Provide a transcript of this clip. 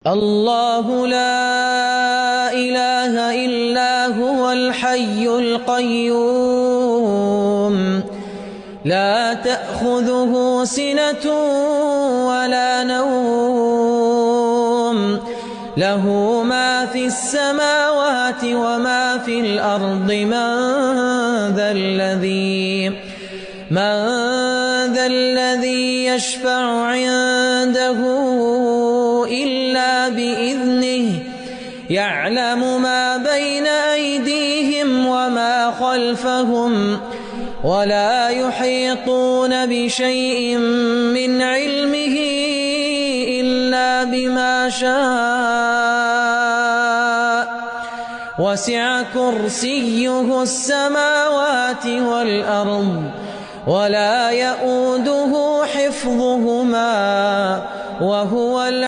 الله لا إله إلا هو الحي القيوم لا تأخذه سنة ولا نوم له ما في السماوات وما في الأرض من ذا الذي يشفع عنده إلا بإذنه يعلم ما بين أيديهم وما خلفهم ولا يحيطون بشيء من علمه إلا بما شاء وسع كرسيه السماوات والأرض ولا يئوده حفظهما وهو